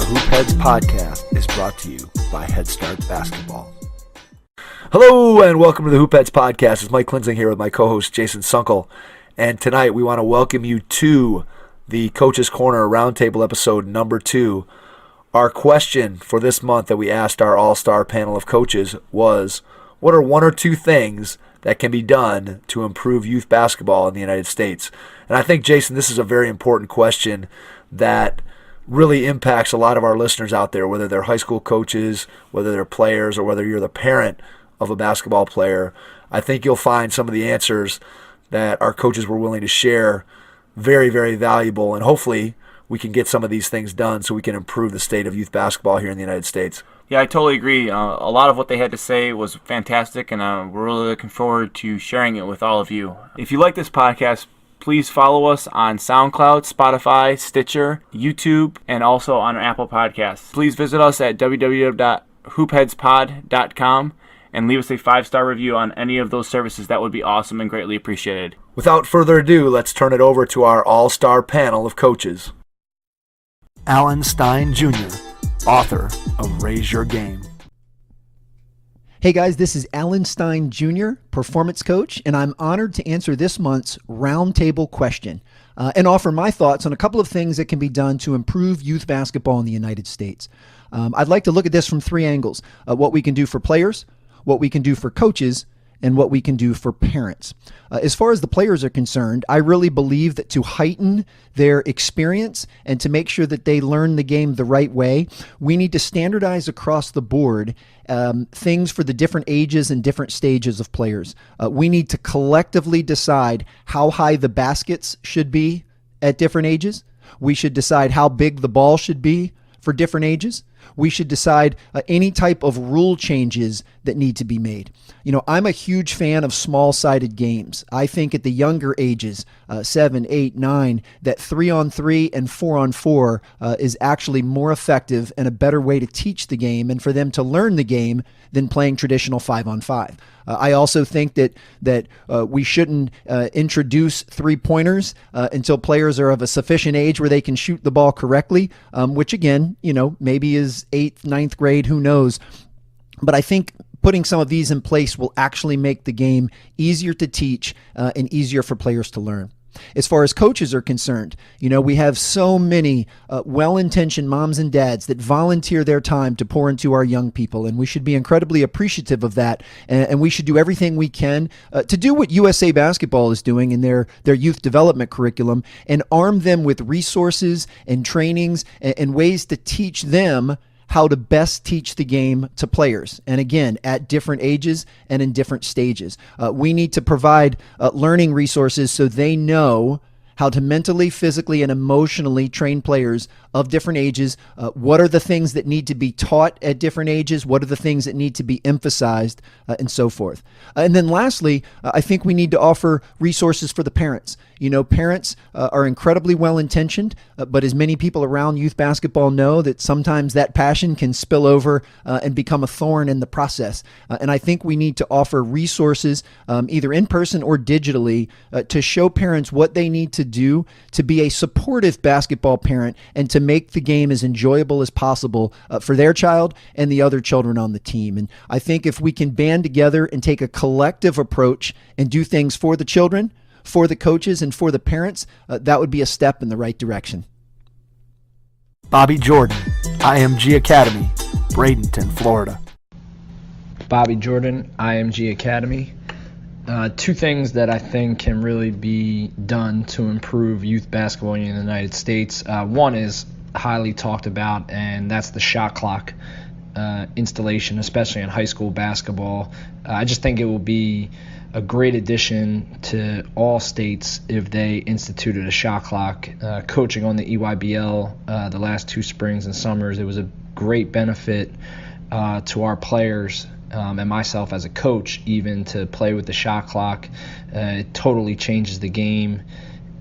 Hoop Heads podcast is brought to you by Head Start Basketball. Hello and welcome to the Hoop Heads podcast. It's Mike Klinzing here with my co-host Jason Sunkel. And tonight we want to welcome you to the Coach's Corner Roundtable episode number 2. Our question for this month that we asked our all-star panel of coaches was, what are one or two things that can be done to improve youth basketball in the United States? And I think, Jason, this is a very important question that really impacts a lot of our listeners out there, whether they're high school coaches, whether they're players, or whether you're the parent of a basketball player. I think you'll find some of the answers that our coaches were willing to share very, very valuable, and hopefully we can get some of these things done so we can improve the state of youth basketball here in the United States. Yeah, I totally agree. A lot of what they had to say was fantastic, and we're really looking forward to sharing it with all of you. If you like this podcast, please follow us on SoundCloud, Spotify, Stitcher, YouTube, and also on our Apple Podcasts. Please visit us at www.hoopheadspod.com and leave us a 5-star review on any of those services. That would be awesome and greatly appreciated. Without further ado, let's turn it over to our all-star panel of coaches. Alan Stein Jr., author of Raise Your Game. Hey guys, this is Alan Stein Jr., performance coach, and I'm honored to answer this month's Roundtable question and offer my thoughts on a couple of things that can be done to improve youth basketball in the United States. I'd like to look at this from 3 angles: what we can do for players, what we can do for coaches, and what we can do for parents. As far as the players are concerned, I really believe that to heighten their experience and to make sure that they learn the game the right way, we need to standardize across the board things for the different ages and different stages of players. We need to collectively decide how high the baskets should be at different ages. We should decide how big the ball should be for different ages. We should decide any type of rule changes that need to be made. You know, I'm a huge fan of small-sided games. I think at the younger ages, 7, 8, 9, that 3-on-3 and 4-on-4 is actually more effective and a better way to teach the game and for them to learn the game than playing traditional 5-on-5. I also think that we shouldn't introduce three-pointers until players are of a sufficient age where they can shoot the ball correctly, which again, you know, maybe is 8th, 9th grade, who knows. But I think putting some of these in place will actually make the game easier to teach and easier for players to learn. As far as coaches are concerned, you know, we have so many well-intentioned moms and dads that volunteer their time to pour into our young people, and we should be incredibly appreciative of that, and we should do everything we can to do what USA Basketball is doing in their youth development curriculum and arm them with resources and trainings and ways to teach them how to best teach the game to players. And again, at different ages and in different stages. We need to provide learning resources so they know how to mentally, physically, and emotionally train players of different ages. What are the things that need to be taught at different ages? What are the things that need to be emphasized, and so forth. And then lastly, I think we need to offer resources for the parents. You know, parents are incredibly well-intentioned, but as many people around youth basketball know, that sometimes that passion can spill over and become a thorn in the process. And I think we need to offer resources, either in person or digitally, to show parents what they need to do to be a supportive basketball parent and to make the game as enjoyable as possible for their child and the other children on the team. And I think if we can band together and take a collective approach and do things for the children, for the coaches, and for the parents, that would be a step in the right direction. Bobby Jordan, IMG Academy, Bradenton, Florida. Bobby Jordan, IMG Academy. 2 things that I think can really be done to improve youth basketball in the United States. One is highly talked about, and that's the shot clock installation, especially in high school basketball. I just think it will be a great addition to all states if they instituted a shot clock. Coaching on the EYBL the last 2 springs and summers, it was a great benefit to our players and myself as a coach, even to play with the shot clock. It totally changes the game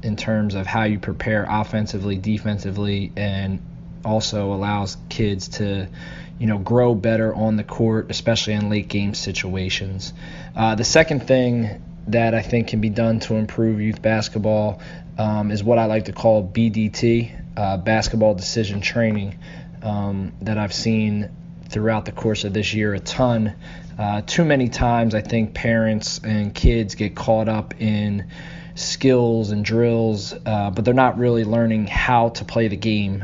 in terms of how you prepare offensively, defensively, and also allows kids to, grow better on the court, especially in late game situations. The second thing that I think can be done to improve youth basketball is what I like to call BDT. basketball decision training that I've seen throughout the course of this year a ton. Too many times I think parents and kids get caught up in skills and drills, but they're not really learning how to play the game,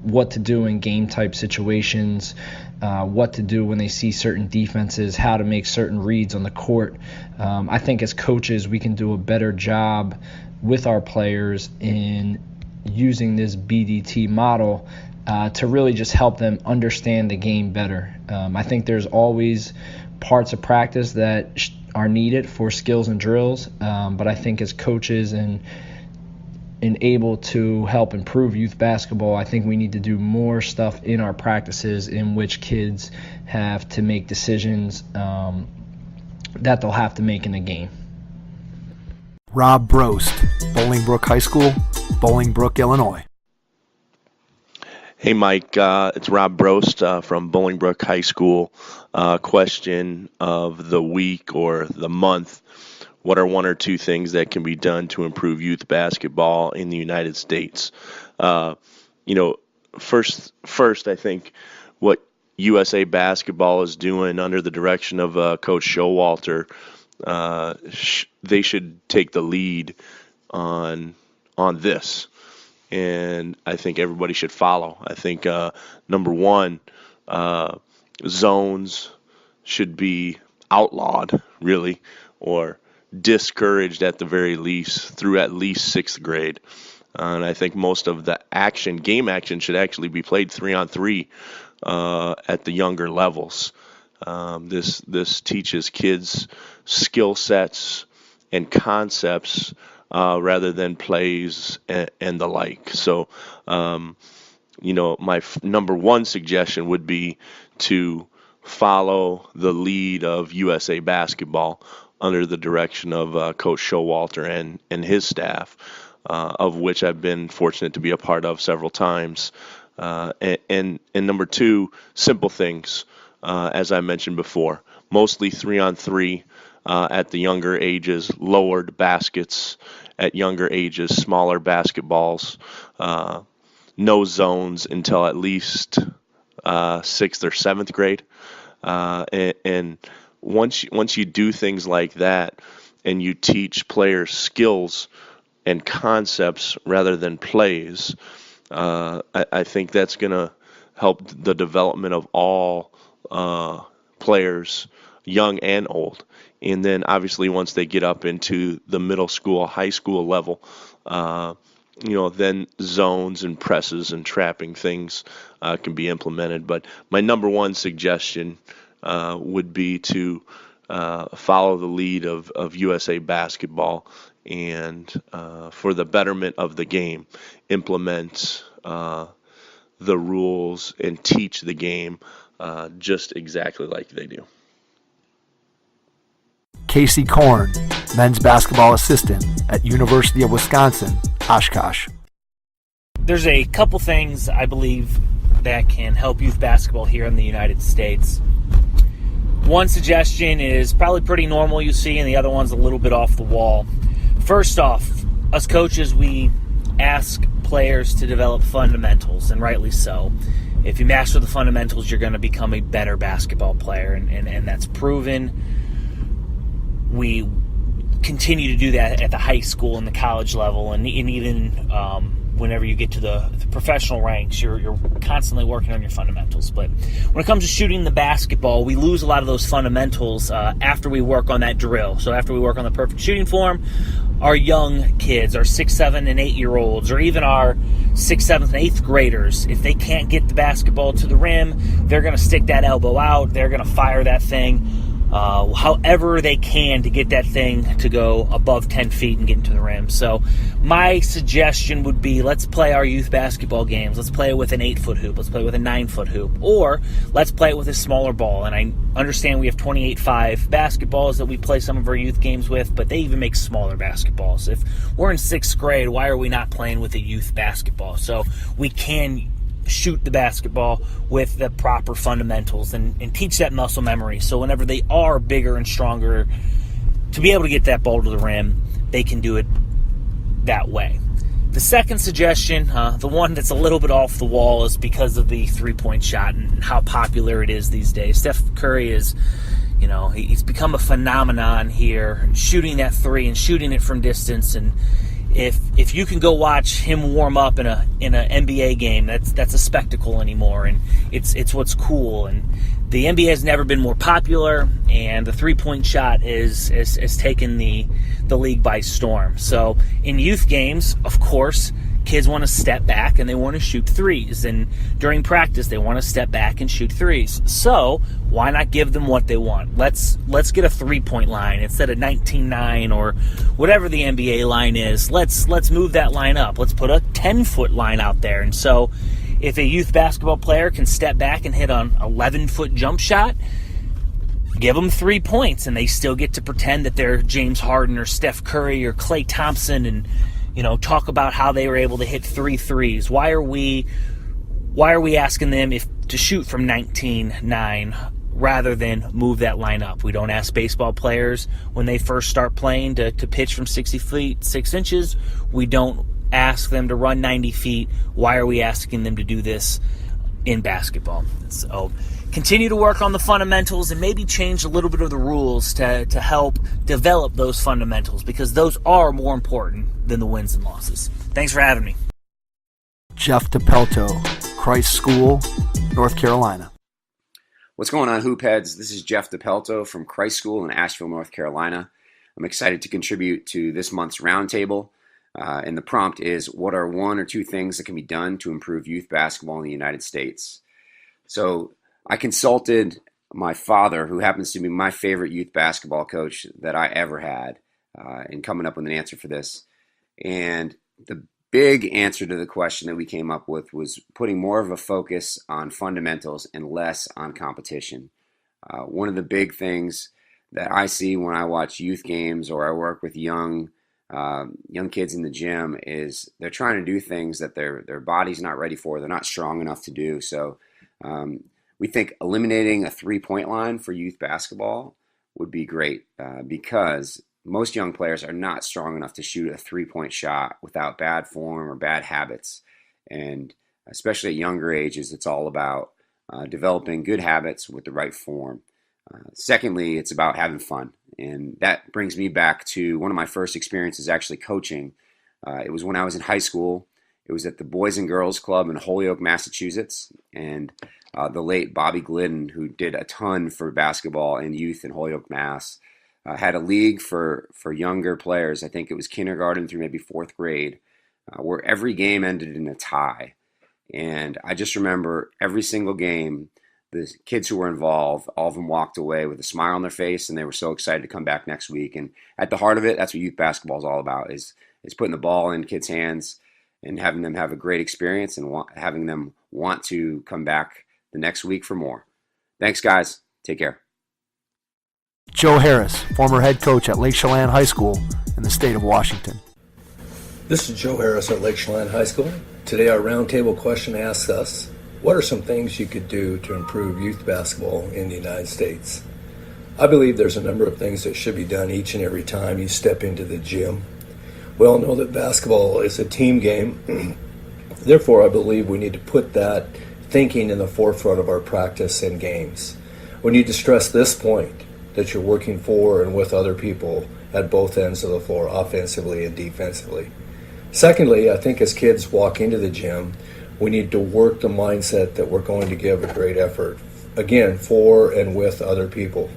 what to do in game type situations, what to do when they see certain defenses, how to make certain reads on the court. I think as coaches we can do a better job with our players in using this BDT model to really just help them understand the game better. I think there's always parts of practice that are needed for skills and drills, but I think as coaches and able to help improve youth basketball, I think we need to do more stuff in our practices in which kids have to make decisions that they'll have to make in a game. Rob Brost, Bolingbrook High School, Bolingbrook, Illinois. Hey, Mike, it's Rob Brost from Bolingbrook High School. Question of the week or the month: what are one or two things that can be done to improve youth basketball in the United States? First, I think what USA Basketball is doing under the direction of Coach Showalter, they should take the lead on this. And I think everybody should follow. I think, number one, zones should be outlawed, really, or discouraged at the very least through at least sixth grade. And I think most of the game action should actually be played 3-on-3 at the younger levels. This teaches kids skill sets and concepts rather than plays and the like. So, my number one suggestion would be to follow the lead of USA Basketball under the direction of Coach Showalter and his staff, of which I've been fortunate to be a part of several times. And number two, simple things, as I mentioned before, mostly 3-on-3 at the younger ages, lowered baskets at younger ages, smaller basketballs, no zones until at least 6th or 7th grade. And once you do things like that and you teach players skills and concepts rather than plays, I think that's going to help the development of all players, young and old. And then obviously once they get up into the middle school, high school level, then zones and presses and trapping things can be implemented. But my number one suggestion would be to follow the lead of USA Basketball and for the betterment of the game, implement the rules and teach the game just exactly like they do. Casey Korn, men's basketball assistant at University of Wisconsin, Oshkosh. There's a couple things I believe that can help youth basketball here in the United States. One suggestion is probably pretty normal you see, and the other one's a little bit off the wall. First off, us coaches, we ask players to develop fundamentals, and rightly so. If you master the fundamentals, you're going to become a better basketball player, and that's proven. We continue to do that at the high school and the college level, and even whenever you get to the professional ranks, you're constantly working on your fundamentals. But when it comes to shooting the basketball, we lose a lot of those fundamentals after we work on that drill. So after we work on the perfect shooting form, our young kids, our 6, 7, and 8-year-olds, or even our 6th, 7th, and 8th graders, if they can't get the basketball to the rim, they're going to stick that elbow out, they're going to fire that thing however they can to get that thing to go above 10 feet and get into the rim. So my suggestion would be, let's play our youth basketball games. Let's play it with an 8-foot hoop. Let's play it with a 9-foot hoop. Or let's play it with a smaller ball. And I understand we have 28.5 basketballs that we play some of our youth games with, but they even make smaller basketballs. If we're in 6th grade, why are we not playing with a youth basketball? So we can shoot the basketball with the proper fundamentals and teach that muscle memory. So whenever they are bigger and stronger, to be able to get that ball to the rim, they can do it that way. The second suggestion, the one that's a little bit off the wall, is because of the three-point shot and how popular it is these days. Steph Curry is, he's become a phenomenon here, shooting that three and shooting it from distance. And if you can go watch him warm up in an NBA game, that's a spectacle anymore, and it's what's cool. And the NBA has never been more popular, and the three-point shot is taken the league by storm. So in youth games, of course, kids want to step back and they want to shoot threes. And during practice, they want to step back and shoot threes. So why not give them what they want? Let's get a three-point line instead of 19-9 or whatever the NBA line is. Let's move that line up. Let's put a 10-foot line out there. And so if a youth basketball player can step back and hit an 11-foot jump shot, give them 3 points, and they still get to pretend that they're James Harden or Steph Curry or Klay Thompson and, talk about how they were able to hit 3 threes. Why are we asking them to shoot from 19-9 rather than move that line up? We don't ask baseball players when they first start playing to pitch from 60 feet 6 inches. We don't ask them to run 90 feet. Why are we asking them to do this in basketball? So continue to work on the fundamentals and maybe change a little bit of the rules to help develop those fundamentals, because those are more important than the wins and losses. Thanks for having me. Jeff Depelteau, Christ School, North Carolina. What's going on, Hoop Heads? This is Jeff Depelteau from Christ School in Asheville, North Carolina. I'm excited to contribute to this month's Roundtable. And the prompt is, what are 1 or 2 things that can be done to improve youth basketball in the United States? So I consulted my father, who happens to be my favorite youth basketball coach that I ever had, in coming up with an answer for this. And the big answer to the question that we came up with was putting more of a focus on fundamentals and less on competition. One of the big things that I see when I watch youth games or I work with young kids in the gym is they're trying to do things that their body's not ready for. They're not strong enough to do. So we think eliminating a three-point line for youth basketball would be great because most young players are not strong enough to shoot a three-point shot without bad form or bad habits. And especially at younger ages, it's all about developing good habits with the right form. Secondly, it's about having fun. And that brings me back to one of my first experiences actually coaching. It was when I was in high school. It was at the Boys and Girls Club in Holyoke, Massachusetts. And the late Bobby Glidden, who did a ton for basketball and youth in Holyoke, Mass., had a league for younger players. I think it was kindergarten through maybe 4th grade, where every game ended in a tie. And I just remember every single game, the kids who were involved, all of them walked away with a smile on their face, and they were so excited to come back next week. And at the heart of it, that's what youth basketball is all about, is putting the ball in kids' hands and having them have a great experience and having them want to come back the next week for more. Thanks, guys. Take care. Joe Harris, former head coach at Lake Chelan High School in the state of Washington. This is Joe Harris at Lake Chelan High School. Today our roundtable question asks us, what are some things you could do to improve youth basketball in the United States? I believe there's a number of things that should be done each and every time you step into the gym. We all know that basketball is a team game. Therefore, I believe we need to put that thinking in the forefront of our practice and games. We need to stress this point, that you're working for and with other people at both ends of the floor, offensively and defensively. Secondly, I think as kids walk into the gym, we need to work the mindset that we're going to give a great effort, again, for and with other people.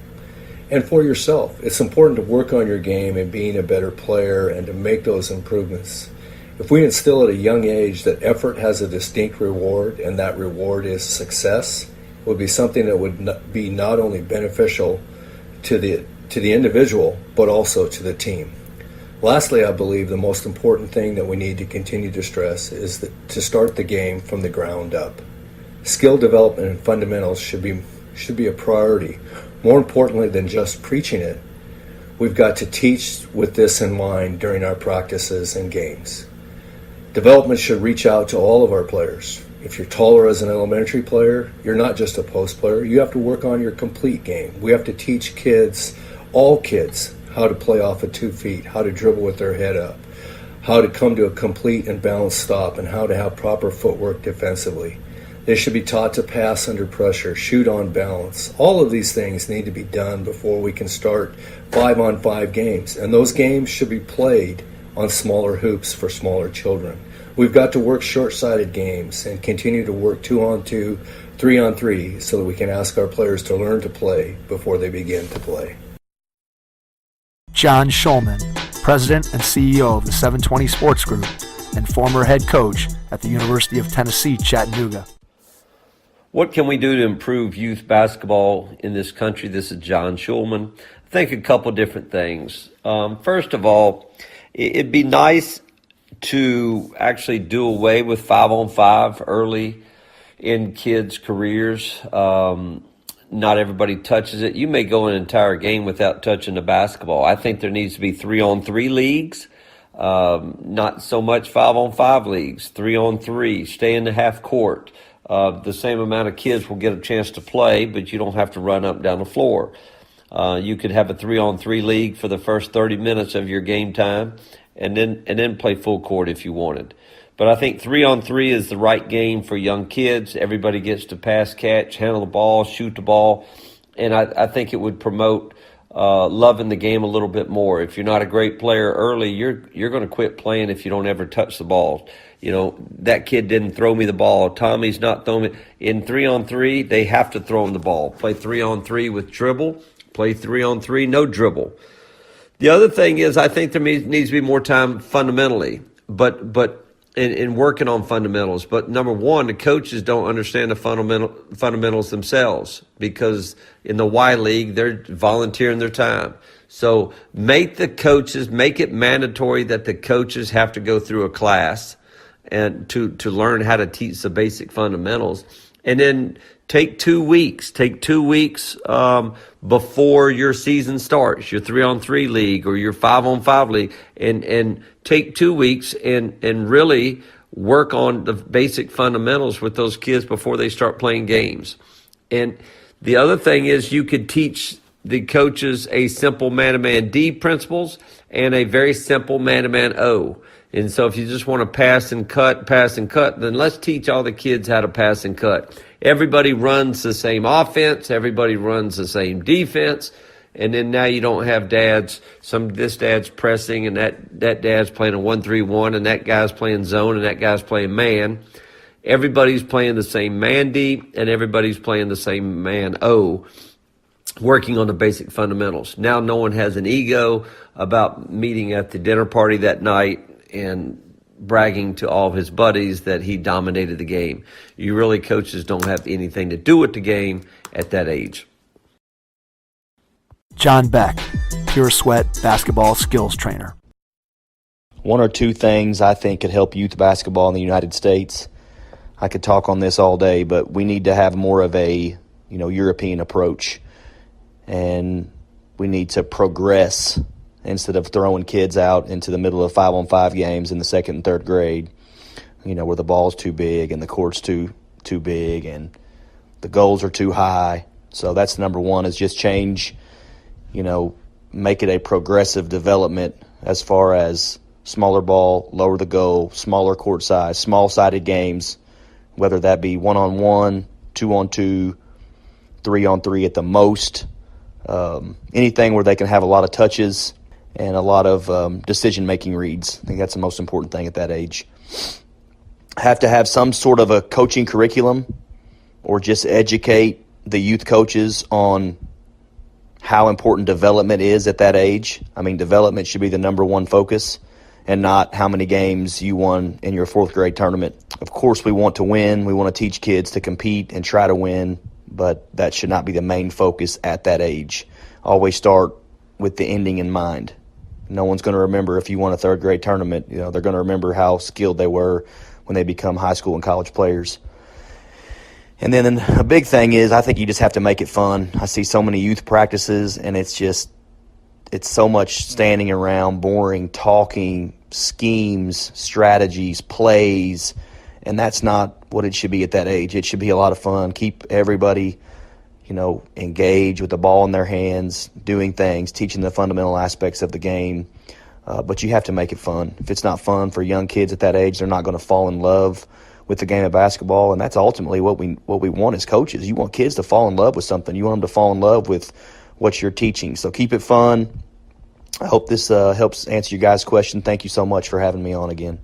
And for yourself, it's important to work on your game and being a better player and to make those improvements. If we instill at a young age that effort has a distinct reward and that reward is success, it would be something that would be not only beneficial to the individual, but also to the team. Lastly, I believe the most important thing that we need to continue to stress is to start the game from the ground up. Skill development and fundamentals should be a priority. More importantly than just preaching it, we've got to teach with this in mind during our practices and games. Development should reach out to all of our players. If you're taller as an elementary player, you're not just a post player. You have to work on your complete game. We have to teach kids, all kids, how to play off of 2 feet, how to dribble with their head up, how to come to a complete and balanced stop, and how to have proper footwork defensively. They should be taught to pass under pressure, shoot on balance. All of these things need to be done before we can start 5-on-5 games, and those games should be played on smaller hoops for smaller children. We've got to work short-sided games and continue to work 2-on-2, 3-on-3, so that we can ask our players to learn to play before they begin to play. John Shulman, President and CEO of the 720 Sports Group and former head coach at the University of Tennessee, Chattanooga. What can we do to improve youth basketball in this country? This is John Shulman. I think a couple different things. First of all, it'd be nice to actually do away with 5-on-5 early in kids' careers. Not everybody touches it. You may go an entire game without touching the basketball. I think there needs to be 3-on-3 leagues, not so much 5-on-5 leagues. 3-on-3, stay in the half court. The same amount of kids will get a chance to play, but you don't have to run up and down the floor. You could have a 3-on-3 league for the first 30 minutes of your game time, and then play full court if you wanted. But I think 3-on-3 is the right game for young kids. Everybody gets to pass, catch, handle the ball, shoot the ball, and I think it would promote loving the game a little bit more. If you're not a great player early, you're going to quit playing if you don't ever touch the ball. You know, that kid didn't throw me the ball. Tommy's not throwing me. In 3-on-3, they have to throw him the ball. Play 3-on-3 with dribble. Play 3-on-3, no dribble. The other thing is I think there needs to be more time fundamentally, but in working on fundamentals. But number one, the coaches don't understand the fundamentals themselves, because in the Y League, they're volunteering their time. So make it mandatory that the coaches have to go through a class and to learn how to teach the basic fundamentals. And then take 2 weeks. Take 2 weeks before your season starts, your 3-on-3 league or your 5-on-5 league, and take 2 weeks and really work on the basic fundamentals with those kids before they start playing games. And the other thing is you could teach the coaches a simple man-to-man D principles and a very simple man-to-man O. And so if you just want to pass and cut, then let's teach all the kids how to pass and cut. Everybody runs the same offense. Everybody runs the same defense. And then now you don't have dads. This dad's pressing, and that dad's playing a 1-3-1, and that guy's playing zone, and that guy's playing man. Everybody's playing the same man D, and everybody's playing the same man O, working on the basic fundamentals. Now no one has an ego about meeting at the dinner party that night and bragging to all of his buddies that he dominated the game. Coaches don't have anything to do with the game at that age. John Beck, Pure Sweat basketball skills trainer. One or two things I think could help youth basketball in the United States. I could talk on this all day, but we need to have more of a, European approach. And we need to progress instead of throwing kids out into the middle of 5-on-5 games in the second and third grade, where the ball's too big and the court's too big and the goals are too high. So that's number one, is just change, make it a progressive development as far as smaller ball, lower the goal, smaller court size, small-sided games, whether that be 1-on-1, 2-on-2, 3-on-3 at the most. Anything where they can have a lot of touches and a lot of decision-making reads. I think that's the most important thing at that age. Have to have some sort of a coaching curriculum, or just educate the youth coaches on how important development is at that age. I mean, development should be the number one focus, and not how many games you won in your fourth grade tournament. Of course, we want to win. We want to teach kids to compete and try to win, but that should not be the main focus at that age. Always start with the ending in mind. No one's going to remember if you won a third grade tournament. They're going to remember how skilled they were when they become high school and college players. And then a big thing is I think you just have to make it fun. I see so many youth practices, and it's so much standing around, boring, talking, schemes, strategies, plays, and that's not what it should be at that age. It should be a lot of fun. Keep everybody, engaged with the ball in their hands, doing things, teaching the fundamental aspects of the game. but you have to make it fun. If it's not fun for young kids at that age, they're not going to fall in love with the game of basketball, and that's ultimately what we want as coaches. You want kids to fall in love with something. You want them to fall in love with what you're teaching. So keep it fun. I hope this helps answer you guys' question. Thank you so much for having me on again.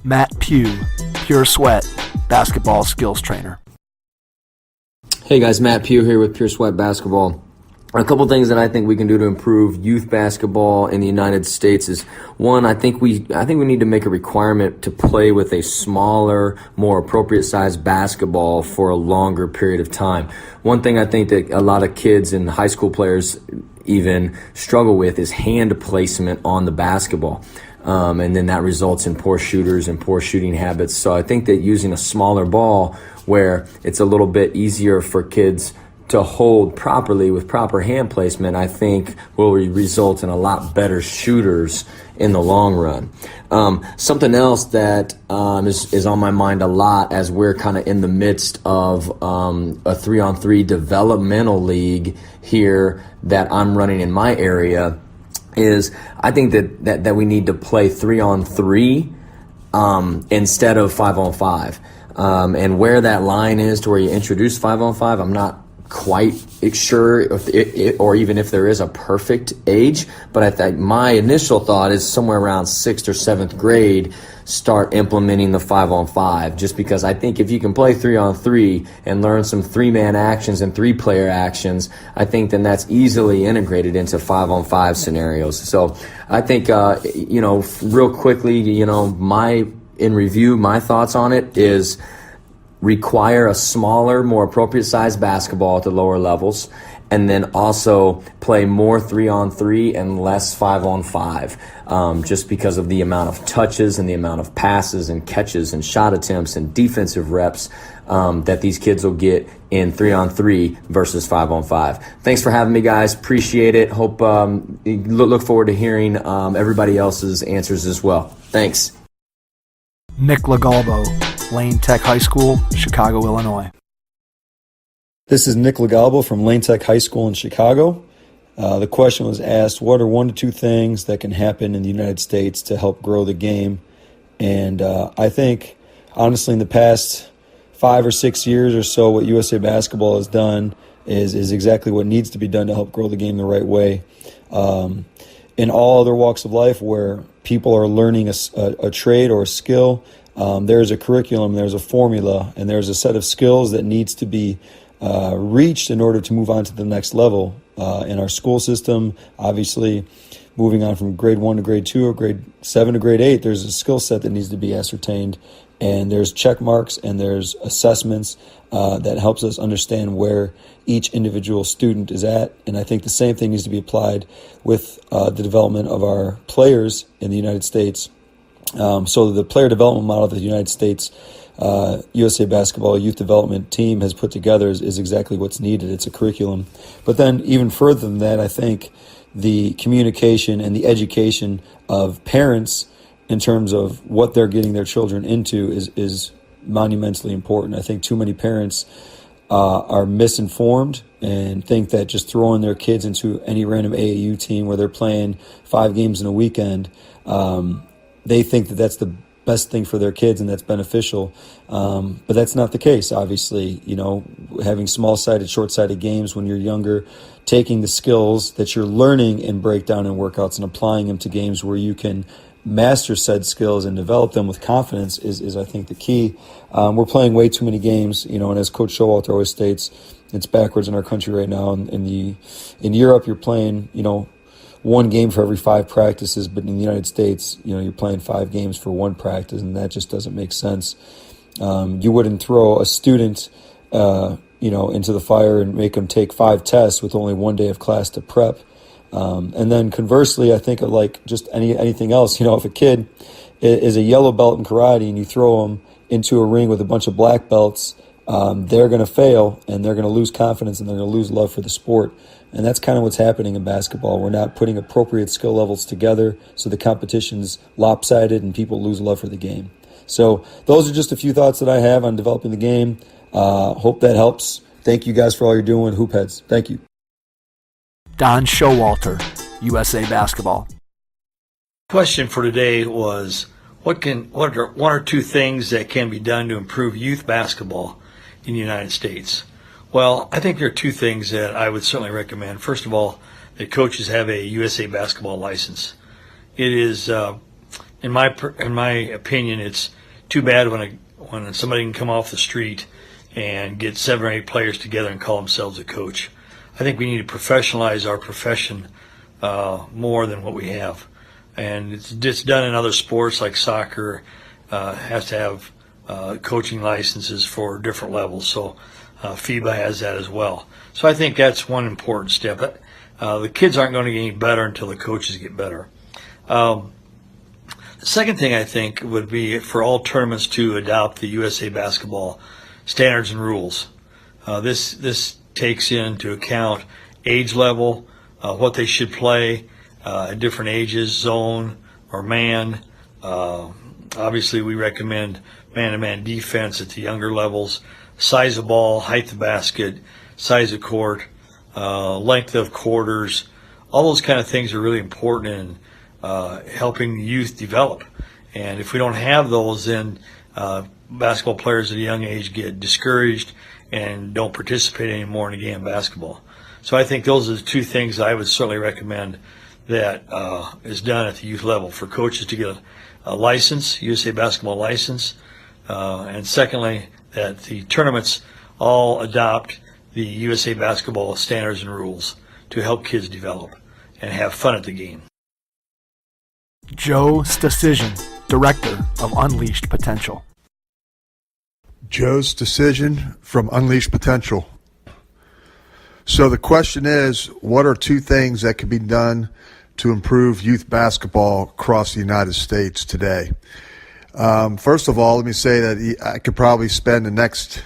Matt Pugh, Pure Sweat, basketball skills trainer. Hey guys, Matt Pugh here with Pure Sweat Basketball. A couple things that I think we can do to improve youth basketball in the United States is, one, I think we need to make a requirement to play with a smaller, more appropriate sized basketball for a longer period of time. One thing I think that a lot of kids and high school players even struggle with is hand placement on the basketball. And then that results in poor shooters and poor shooting habits. So I think that using a smaller ball where it's a little bit easier for kids to hold properly with proper hand placement, I think will result in a lot better shooters in the long run. Something else that is on my mind a lot as we're kind of in the midst of a 3-on-3 developmental league here that I'm running in my area is I think that we need to play 3-on-3 instead of 5-on-5. And where that line is to where you introduce 5-on-5, I'm not quite sure or even if there is a perfect age, but I think my initial thought is somewhere around 6th or 7th grade start implementing the 5-on-5, just because I think if you can play 3-on-3 and learn some 3-man actions and 3-player actions, I think then that's easily integrated into 5-on-5 scenarios. So I think real quickly, my thoughts on it is require a smaller, more appropriate sized basketball at the lower levels, and then also play more 3-on-3 and less 5-on-5, just because of the amount of touches and the amount of passes and catches and shot attempts and defensive reps that these kids will get in 3-on-3 versus 5-on-5. Thanks for having me, guys. Appreciate it. Hope look forward to hearing everybody else's answers as well. Thanks. Nick Legalbo, Lane Tech High School, Chicago, Illinois. This is Nick Legalbo from Lane Tech High School in Chicago. The question was asked, what are 1 to 2 things that can happen in the United States to help grow the game? And I think, honestly, in the past 5 or 6 years or so, what USA Basketball has done is exactly what needs to be done to help grow the game the right way. In all other walks of life where people are learning a trade or a skill, there's a curriculum, there's a formula, and there's a set of skills that needs to be reached in order to move on to the next level. In our school system, obviously, moving on from grade 1 to grade 2 or grade 7 to grade 8, there's a skill set that needs to be ascertained, and there's check marks and there's assessments that helps us understand where each individual student is at. And I think the same thing needs to be applied with the development of our players in the United States. So the player development model that the United States USA Basketball Youth Development Team has put together is exactly what's needed. It's a curriculum. But then even further than that, I think the communication and the education of parents in terms of what they're getting their children into is monumentally important. I think too many parents are misinformed and think that just throwing their kids into any random AAU team where they're playing 5 games in a weekend, they think that that's the best thing for their kids and that's beneficial. But that's not the case, obviously. Having small-sided, short-sided games when you're younger, taking the skills that you're learning in breakdown and workouts and applying them to games where you can master said skills and develop them with confidence is I think, the key. We're playing way too many games, and as Coach Showalter always states, it's backwards in our country right now. In Europe, you're playing, 1 game for every 5 practices, but in the United States, you're playing 5 games for 1 practice, and that just doesn't make sense. You wouldn't throw a student, into the fire and make them take 5 tests with only 1 day of class to prep. And then conversely, I think of like just anything else. If a kid is a yellow belt in karate and you throw them into a ring with a bunch of black belts, they're going to fail and they're going to lose confidence and they're going to lose love for the sport. And that's kind of what's happening in basketball. We're not putting appropriate skill levels together, so the competition's lopsided and people lose love for the game. So those are just a few thoughts that I have on developing the game. Hope that helps. Thank you guys for all you're doing, Hoopheads. Thank you. Don Showalter, USA Basketball. Question for today was, what are one or two things that can be done to improve youth basketball in the United States? Well, I think there are two things that I would certainly recommend. First of all, that coaches have a USA Basketball license. It is, in my opinion, it's too bad when somebody can come off the street and get 7 or 8 players together and call themselves a coach. I think we need to professionalize our profession more than what we have. And it's just done in other sports like soccer, has to have coaching licenses for different levels. So FIBA has that as well. So I think that's one important step. The kids aren't going to get any better until the coaches get better. The second thing I think would be for all tournaments to adopt the USA Basketball standards and rules. This takes into account age level, what they should play at different ages, zone or man. Obviously, we recommend man-to-man defense at the younger levels, size of ball, height of basket, size of court, length of quarters. All those kind of things are really important in helping youth develop. And if we don't have those, then basketball players at a young age get discouraged and don't participate anymore in the game of basketball. So I think those are the two things I would certainly recommend that is done at the youth level for coaches to get a license, USA Basketball license, and secondly, that the tournaments all adopt the USA Basketball standards and rules to help kids develop and have fun at the game. Joe's Decision, Director of Unleashed Potential. Joe's Decision from Unleashed Potential. So the question is, what are two things that can be done to improve youth basketball across the United States today? First of all, let me say that I could probably spend the next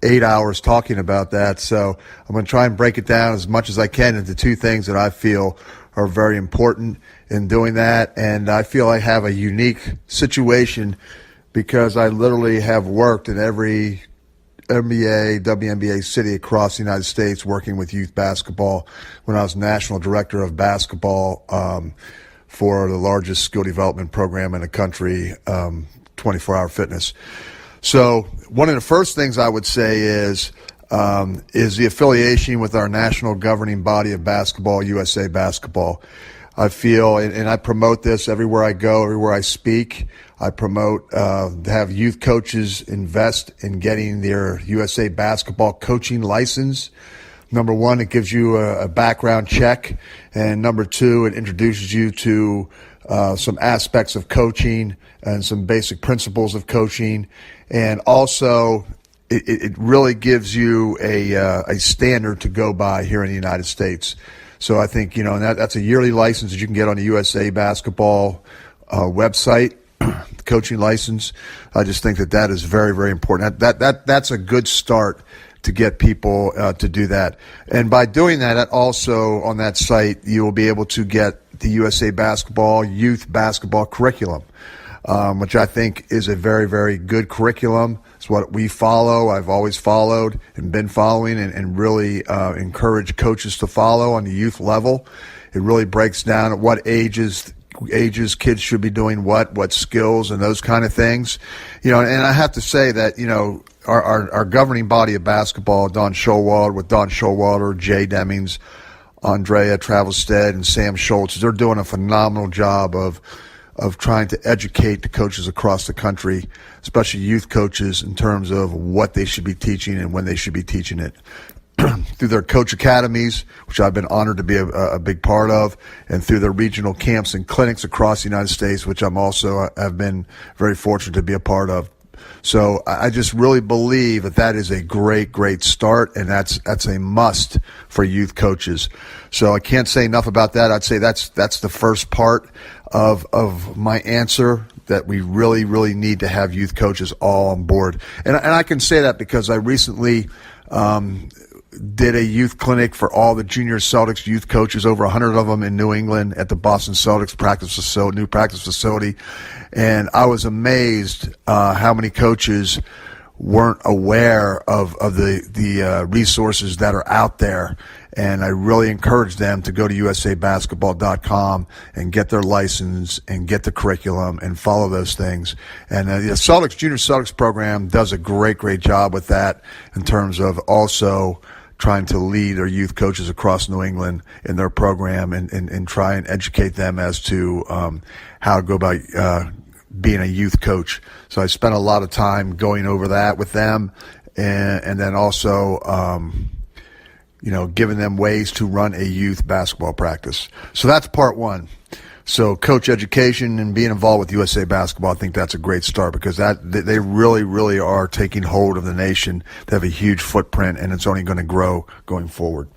8 hours talking about that. So I'm going to try and break it down as much as I can into two things that I feel are very important in doing that. And I feel I have a unique situation because I literally have worked in every NBA, WNBA city across the United States working with youth basketball when I was national director of basketball for the largest skill development program in the country, 24-hour fitness. So one of the first things I would say is the affiliation with our national governing body of basketball, USA Basketball. I feel, and I promote this everywhere I go, everywhere I speak. I promote to have youth coaches invest in getting their USA Basketball coaching license. Number one, it gives you a background check. And number two, it introduces you to some aspects of coaching and some basic principles of coaching. And also, it really gives you a standard to go by here in the United States. So I think, that's a yearly license that you can get on the USA Basketball website, the coaching license. I just think that is very, very important. That's a good start to get people to do that. And by doing that, also on that site, you will be able to get the USA Basketball youth basketball curriculum, which I think is a very, very good curriculum. It's what we follow. I've always followed and been following and really encourage coaches to follow on the youth level. It really breaks down at what ages kids should be doing what skills and those kind of things. And I have to say that, our governing body of basketball, with Don Showalter, Jay Demings, Andrea Travelstead, and Sam Schultz, they're doing a phenomenal job of trying to educate the coaches across the country, especially youth coaches, in terms of what they should be teaching and when they should be teaching it. Through their coach academies, which I've been honored to be a big part of, and through their regional camps and clinics across the United States, which I'm also have been very fortunate to be a part of. So I just really believe that is a great, great start, and that's a must for youth coaches. So I can't say enough about that. I'd say that's the first part of my answer, that we really, really need to have youth coaches all on board. And I can say that because I recently did a youth clinic for all the junior Celtics youth coaches, over 100 of them in New England at the Boston Celtics new practice facility. And I was amazed how many coaches weren't aware of the resources that are out there. And I really encourage them to go to usabasketball.com and get their license and get the curriculum and follow those things. And the Junior Celtics program does a great job with that in terms of also trying to lead their youth coaches across New England in their program and try and educate them as to how to go about being a youth coach. So I spent a lot of time going over that with them, and then also giving them ways to run a youth basketball practice. So that's part one. So coach education and being involved with USA Basketball, I think that's a great start, because they really are taking hold of the nation. They have a huge footprint, and it's only going to grow going forward.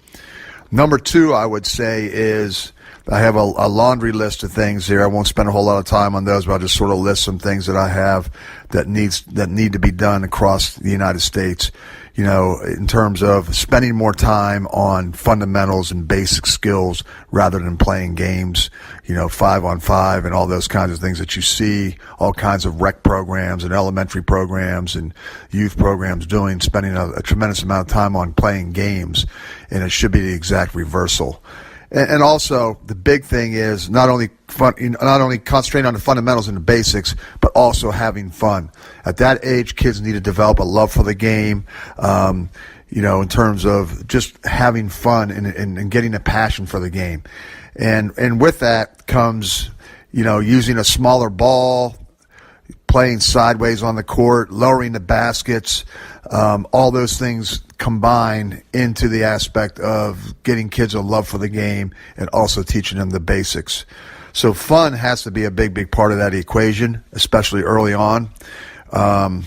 Number two, I would say, is I have a laundry list of things here. I won't spend a whole lot of time on those, but I'll just sort of list some things that I have that need to be done across the United States. In terms of spending more time on fundamentals and basic skills rather than playing games, 5-on-5 and all those kinds of things that you see all kinds of rec programs and elementary programs and youth programs doing, spending a tremendous amount of time on playing games, and it should be the exact reversal. And also, the big thing is not only concentrating on the fundamentals and the basics, but also having fun. At that age, kids need to develop a love for the game, in terms of just having fun and getting a passion for the game. And with that comes, using a smaller ball, playing sideways on the court, lowering the baskets, all those things combine into the aspect of getting kids a love for the game and also teaching them the basics. So fun has to be a big part of that equation, especially early on. And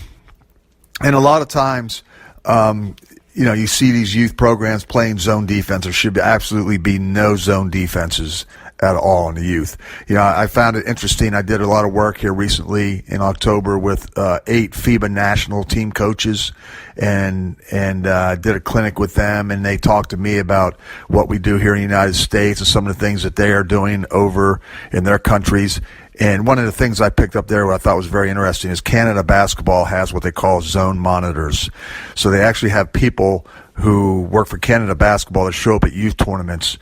a lot of times, you see these youth programs playing zone defense. There should absolutely be no zone defenses at all in the youth. I found it interesting. I did a lot of work here recently in October with 8 FIBA national team coaches, and did a clinic with them, and they talked to me about what we do here in the United States and some of the things that they are doing over in their countries. And one of the things I picked up there, what I thought was very interesting, is Canada Basketball has what they call zone monitors. So they actually have people who work for Canada Basketball that show up at youth tournaments.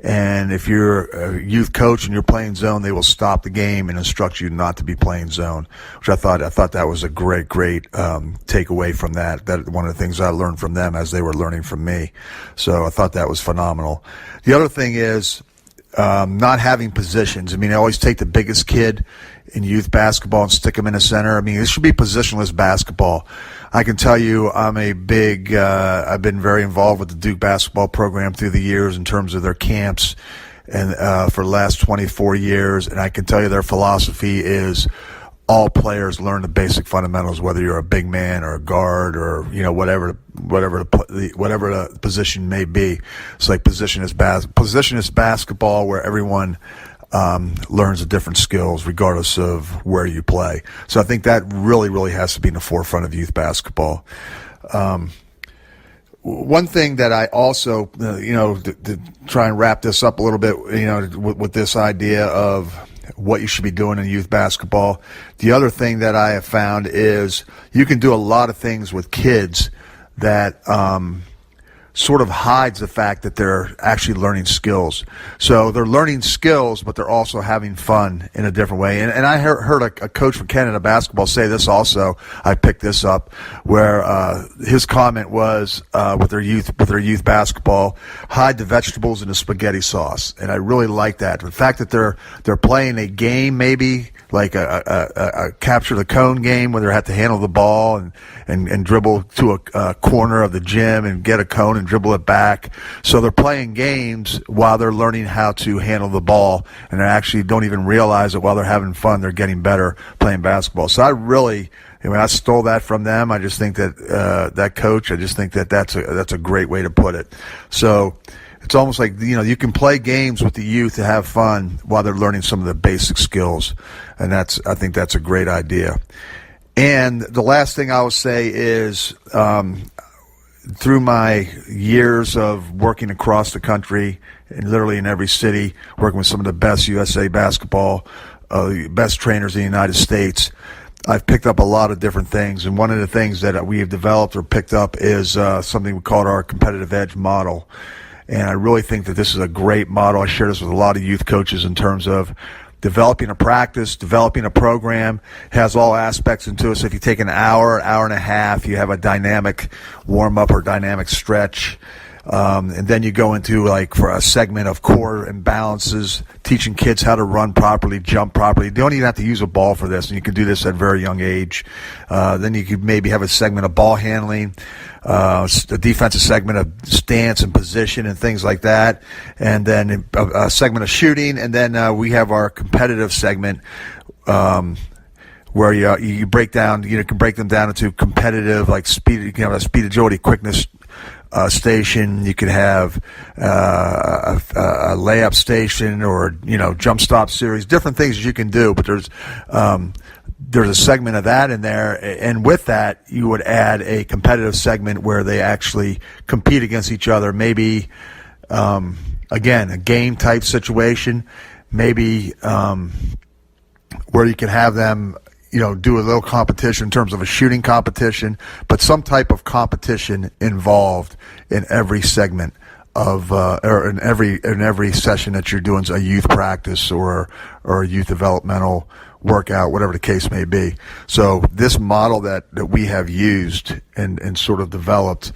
And if you're a youth coach and you're playing zone, they will stop the game and instruct you not to be playing zone, which I thought that was a great takeaway from that. That one of the things I learned from them as they were learning from me. So I thought that was phenomenal. The other thing is not having positions. I always take the biggest kid in youth basketball and stick him in the center. It should be positionless basketball. I can tell you I've been very involved with the Duke basketball program through the years in terms of their camps and for the last 24 years, and I can tell you their philosophy is all players learn the basic fundamentals, whether you're a big man or a guard or whatever the position may be. It's like positionless basketball where everyone learns the different skills regardless of where you play. So I think that really has to be in the forefront of youth basketball. One thing that I also, to try and wrap this up a little bit, with this idea of what you should be doing in youth basketball. The other thing that I have found is you can do a lot of things with kids that sort of hides the fact that they're actually learning skills. So they're learning skills, but they're also having fun in a different way. And I heard a coach from Canada Basketball say this also. I picked this up, where his comment was with their youth basketball, hide the vegetables in the spaghetti sauce. And I really like that. The fact that they're playing a game, maybe like a capture the cone game, where they have to handle the ball and dribble to a corner of the gym and get a cone and dribble it back. So they're playing games while they're learning how to handle the ball, and they actually don't even realize it while they're having fun. They're getting better playing basketball. So I stole that from them. I just think that that coach, I just think that that's a great way to put it. So it's almost like, you can play games with the youth to have fun while they're learning some of the basic skills, and I think that's a great idea. And the last thing I will say is, through my years of working across the country and literally in every city, working with some of the best USA basketball, best trainers in the United States, I've picked up a lot of different things, and one of the things that we have developed or picked up is something we call our competitive edge model. And I really think that this is a great model. I share this with a lot of youth coaches in terms of developing a practice, developing a program. It has all aspects into it. So if you take an hour and a half, you have a dynamic warm-up or dynamic stretch. And then you go into, like, for a segment of core imbalances, teaching kids how to run properly, jump properly. You don't even have to use a ball for this, and you can do this at a very young age. Then you could maybe have a segment of ball handling, a defensive segment of stance and position and things like that, and then a segment of shooting, and then we have our competitive segment where you break down, you can break them down into competitive, like speed. You can have a speed, agility, quickness station. You could have a layup station, or jump stop series, different things you can do. But there's a segment of that in there, and with that you would add a competitive segment where they actually compete against each other. Maybe again, a game type situation. Maybe where you can have them do a little competition in terms of a shooting competition, but some type of competition involved in every segment of or in every session that you're doing, a youth practice or a youth developmental workout, whatever the case may be. So this model that we have used and sort of developed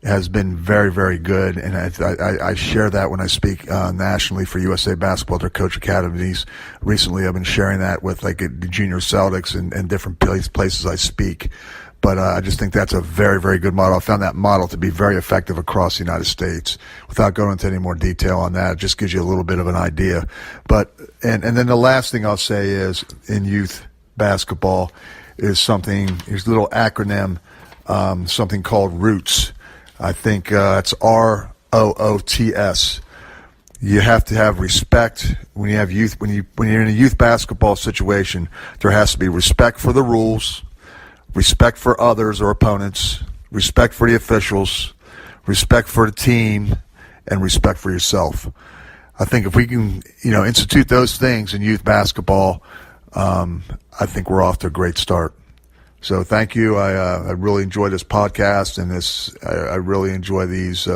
has been very, very good, and I share that when I speak nationally for USA Basketball, their coach academies. Recently, I've been sharing that with the junior Celtics and different places I speak. But I just think that's a very, very good model. I found that model to be very effective across the United States. Without going into any more detail on that, it just gives you a little bit of an idea. But and then the last thing I'll say is, in youth basketball, is a little acronym, something called ROOTS. I think it's ROOTS. You have to have respect when you have youth. When you're in a youth basketball situation, there has to be respect for the rules, respect for others or opponents, respect for the officials, respect for the team, and respect for yourself. I think if we can, institute those things in youth basketball, I think we're off to a great start. So thank you. I really enjoy this podcast, and I really enjoy these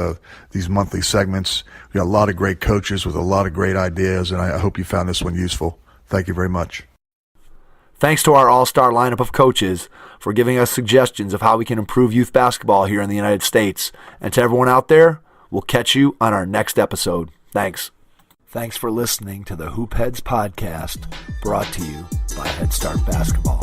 monthly segments. We got a lot of great coaches with a lot of great ideas, and I hope you found this one useful. Thank you very much. Thanks to our all-star lineup of coaches for giving us suggestions of how we can improve youth basketball here in the United States. And to everyone out there, we'll catch you on our next episode. Thanks. Thanks for listening to the Hoop Heads podcast, brought to you by Head Start Basketball.